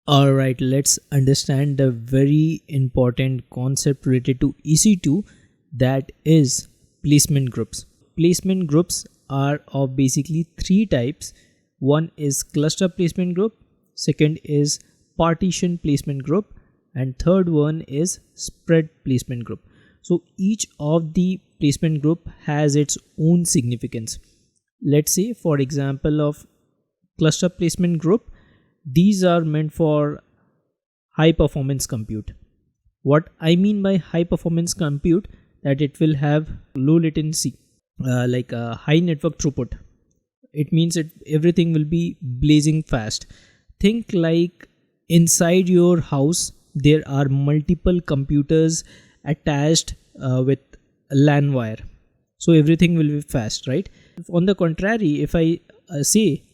Alright, let's understand the very important concept related to EC2, that is placement groups. Placement groups are of basically three types. One is cluster placement group, second is partition placement group, and third one is spread placement group. So each of the placement group has its own significance. Let's say for example of cluster placement group, these are meant for high performance compute. What I mean by high performance compute, that it will have low latency, like a high network throughput. It means everything will be blazing fast. Think like inside your house there are multiple computers attached with LAN wire, so everything will be fast, right? On the contrary, if I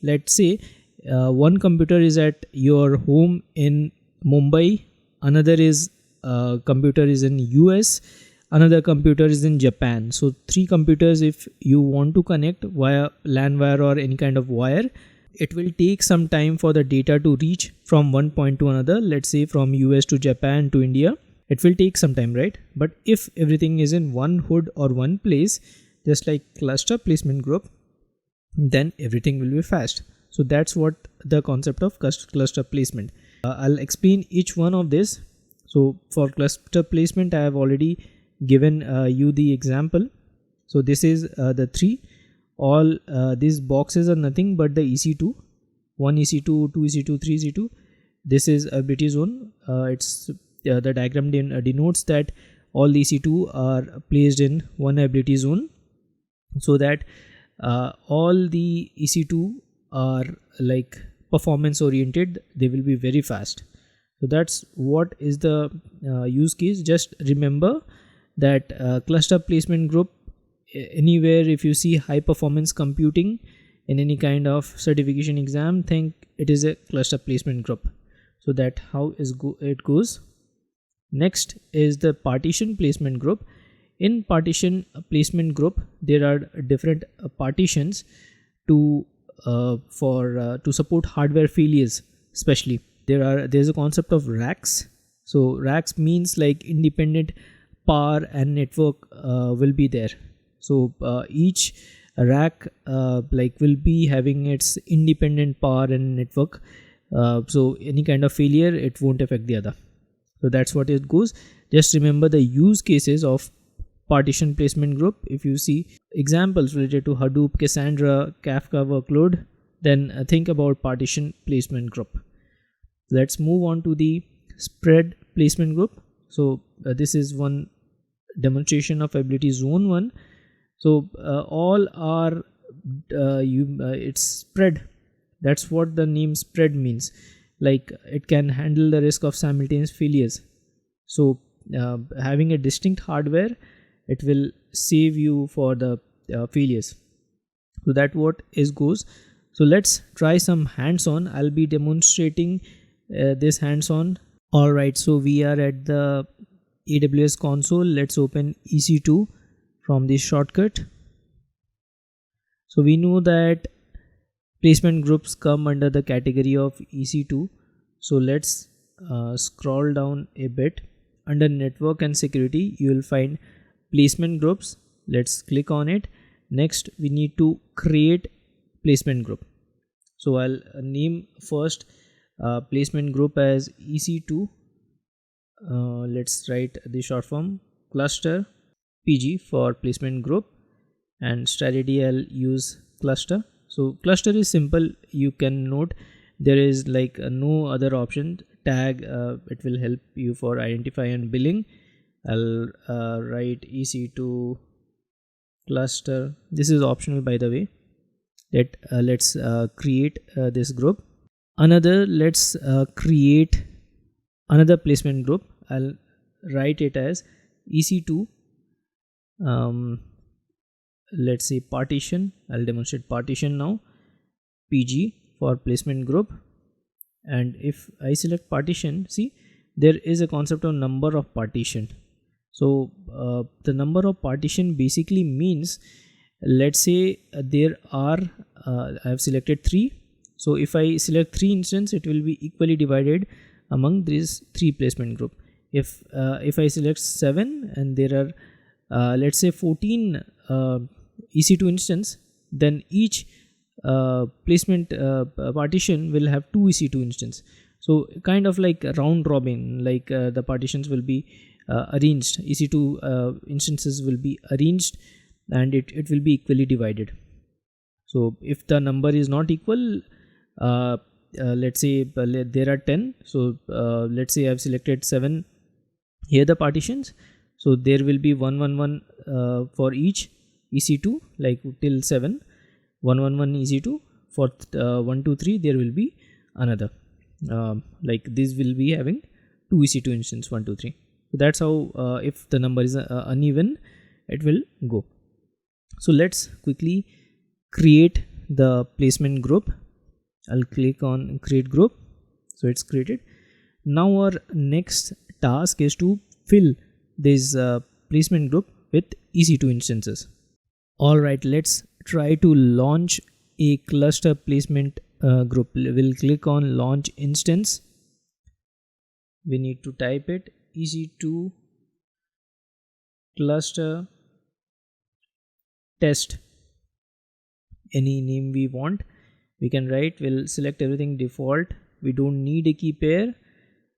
let's say one computer is at your home in Mumbai, another is computer is in US, another computer is in Japan. So three computers, if you want to connect via LAN wire or any kind of wire, it will take some time for the data to reach from one point to another. Let's say from US to Japan to India, it will take some time, right? But if everything is in one hood or one place, just like cluster placement group, then everything will be fast. So that's what the concept of cluster placement. I'll explain each one of this. So for cluster placement, I have already given you the example. So this is the three. All these boxes are nothing but the EC2, 1 EC2, 2 EC2, 3 EC2. This is ability zone. It's the diagram denotes that all the EC2 are placed in one ability zone, so that all the EC2 are like performance oriented, they will be very fast. So that's what is the use case. Just remember that cluster placement group, anywhere if you see high performance computing in any kind of certification exam, think it is a cluster placement group. So that how it goes. Next is the partition placement group. In partition placement group, there are different partitions to support hardware failures. Especially there's a concept of racks. So racks means like independent power and network will be there. So each rack like will be having its independent power and network. So any kind of failure, it won't affect the other. So that's what it goes. Just remember the use cases of partition placement group. If you see examples related to Hadoop, Cassandra, Kafka workload, then think about partition placement group. Let's move on to the spread placement group. So this is one demonstration of ability zone 1. So all are it's spread. That's what the name spread means. Like it can handle the risk of simultaneous failures. So having a distinct hardware, it will save you for the failures. So that what is goes. So let's try some hands-on. I'll be demonstrating this hands-on. Alright, so we are at the AWS console. Let's open EC2 from this shortcut. So we know that placement groups come under the category of EC2. So let's scroll down a bit. Under network and security, you will find placement groups. Let's click on it. Next, we need to create placement group. So I'll name first placement group as EC2. Let's write the short form cluster PG for placement group, and strategy I'll use cluster. So cluster is simple. You can note there is like no other option. Tag, it will help you for identify and billing. I'll write EC2 cluster. This is optional, by the way. Let's create this group. Let's create another placement group. I'll write it as EC2 let's say partition. I'll demonstrate partition now. PG for placement group, and if I select partition, see there is a concept of number of partition. So the number of partition basically means, let's say there are I have selected 3, So if I select 3 instance, it will be equally divided among these 3 placement group. If I select 7 and there are let's say 14 EC2 instance, then each placement partition will have 2 EC2 instance. So kind of like round robin, like the partitions will be arranged, EC2 instances will be arranged, and it will be equally divided. So if the number is not equal, let's say there are 10, so let's say I've selected 7 here the partitions, so there will be 111 for each EC2, like till 7, 111 EC2. For 1 2 3 there will be another, like this will be having 2 EC2 instance, 1 2 3. So that's how if the number is uneven, it will go. So let's quickly create the placement group. I'll click on create group, so it's created. Now our next task is to fill this placement group with EC2 instances. Alright, let's try to launch a cluster placement group. We'll click on launch instance. We need to type it EC2 cluster test, any name we want we can write. We'll select everything default, we don't need a key pair.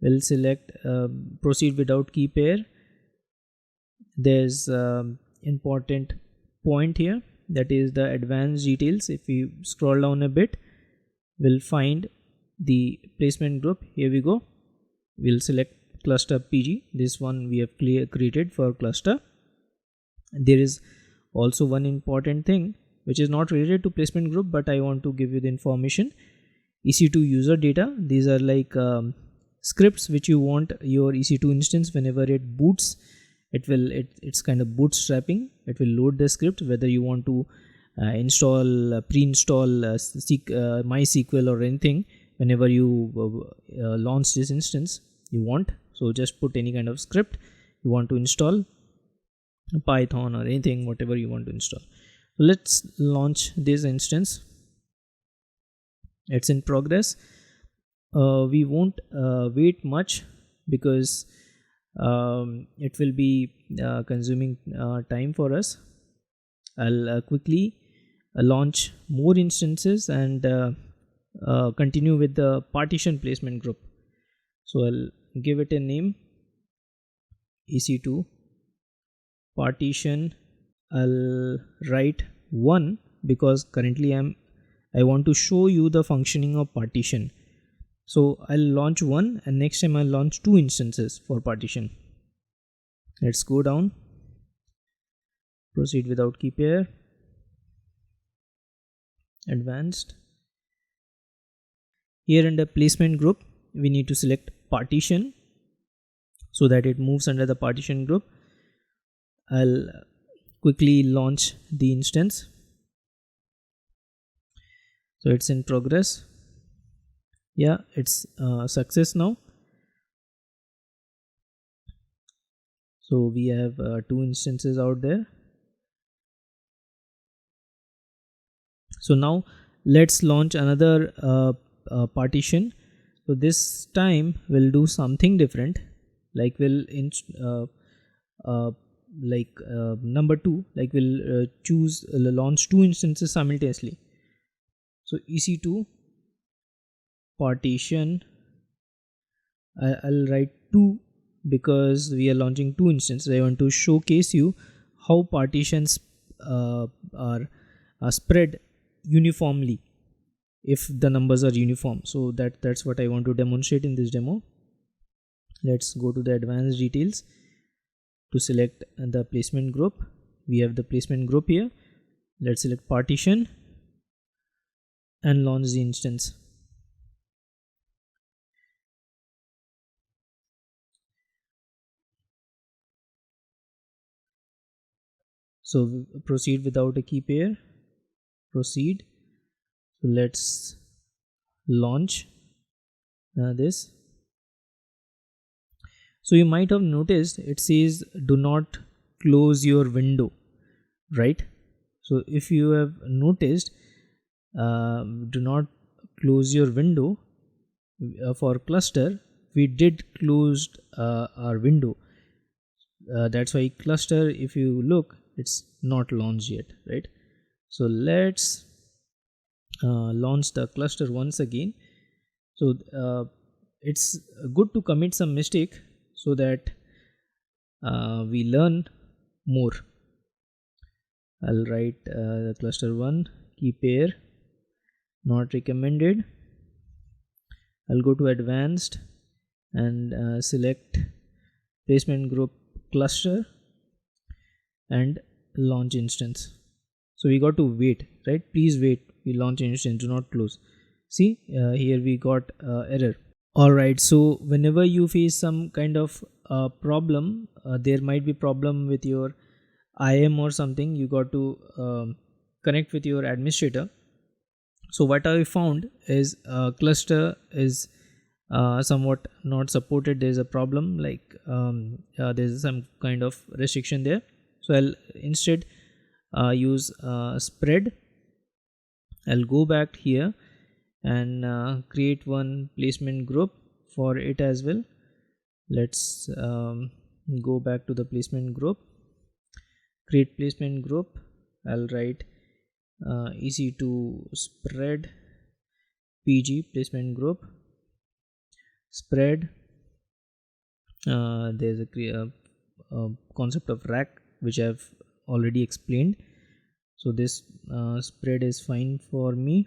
We'll select proceed without key pair. There's important point here, that is the advanced details. If we scroll down a bit, we'll find the placement group. Here we go. We'll select cluster PG, this one we have created for cluster. There is also one important thing which is not related to placement group, but I want to give you the information. EC2 user data, these are like scripts which you want your EC2 instance, whenever it boots, it's kind of bootstrapping, it will load the script, whether you want to install pre-install MySQL or anything. Whenever you launch this instance you want, so just put any kind of script you want to install, Python or anything, whatever you want to install. So let's launch this instance. It's in progress. We won't wait much because it will be consuming time for us. I'll quickly launch more instances and continue with the partition placement group. So I'll give it a name, EC2 partition. I'll write 1 because currently I want to show you the functioning of partition. So I'll launch 1 and next time I'll launch 2 instances for partition. Let's go down, proceed without key pair, advanced. Here under placement group we need to select partition so that it moves under the partition group. I'll quickly launch the instance. So it's in progress. Yeah, it's success now. So we have 2 instances out there. So now let's launch another partition. So this time we'll do something different, like we'll number 2, like we'll launch 2 instances simultaneously. So EC2 partition, I'll write 2 because we are launching 2 instances. I want to showcase you how partitions are spread uniformly if the numbers are uniform. So that's what I want to demonstrate in this demo. Let's go to the advanced details to select the placement group. We have the placement group here. Let's select partition and launch the instance. So proceed without a key pair, proceed. So let's launch this. So you might have noticed it says do not close your window, right? So if you have noticed, do not close your window for cluster, we did closed our window. That's why cluster, if you look, it's not launched yet, right? So let's launch the cluster once again. So it's good to commit some mistake so that we learn more. I'll write the cluster 1 key pair not recommended. I'll go to advanced and select placement group cluster and launch instance. So we got to wait, right? Please wait. We launch instance, do not close. See, here we got error. Alright, so whenever you face some kind of problem, there might be problem with your IAM or something, you got to connect with your administrator. So what I found is cluster is somewhat not supported. There's a problem, like there's some kind of restriction there. So I'll instead use spread. I'll go back here and create one placement group for it as well. Let's go back to the placement group, create placement group. I'll write EC2 spread PG placement group spread. There's a concept of rack which I've already explained, so this spread is fine for me.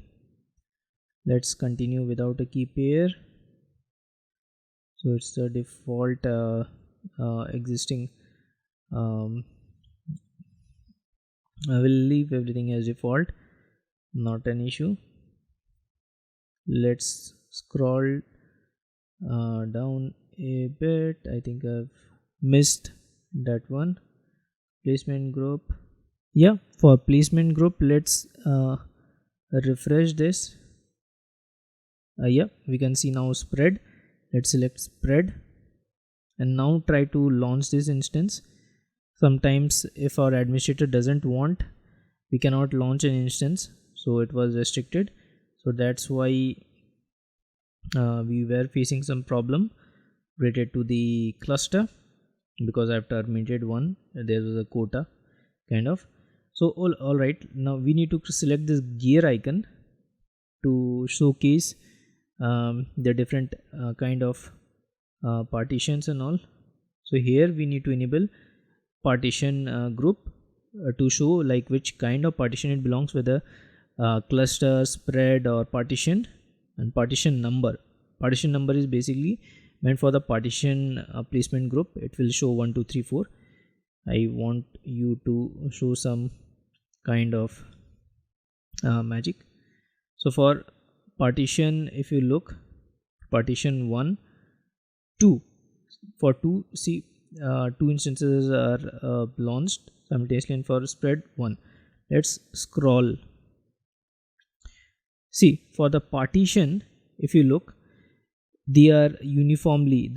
Let's continue without a key pair. So it's the default existing. I will leave everything as default, not an issue. Let's scroll down a bit. I think I've missed that one. Placement group. Yeah, for placement group, let's refresh this. Yeah, we can see now spread. Let's select spread and now try to launch this instance. Sometimes if our administrator doesn't want, we cannot launch an instance, so it was restricted. So that's why we were facing some problem related to the cluster, because I've terminated one. There was a quota kind of. So all right, now we need to select this gear icon to showcase the different kind of partitions and all. So here we need to enable partition group to show like which kind of partition it belongs, whether cluster, spread or partition, and partition number. Partition number is basically meant for the partition placement group. It will show 1 2 3 4. I want you to show some kind of magic. So for partition, if you look, partition 1 2, for 2, see 2 instances are launched simultaneously, and for spread 1. Let's scroll. See, for the partition, if you look, they are uniformly,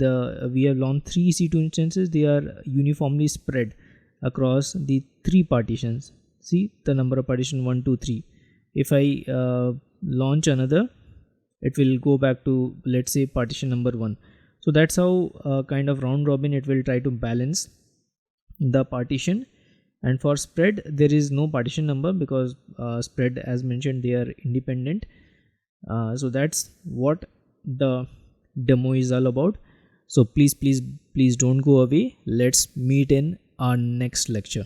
we have launched 3 EC2 instances. They are uniformly spread across the 3 partitions. See the number of partition 1 2 3. If I launch another, it will go back to, let's say, partition number 1. So that's how kind of round robin it will try to balance the partition. And for spread, there is no partition number because spread, as mentioned, they are independent. So that's what the demo is all about. So please don't go away. Let's meet in our next lecture.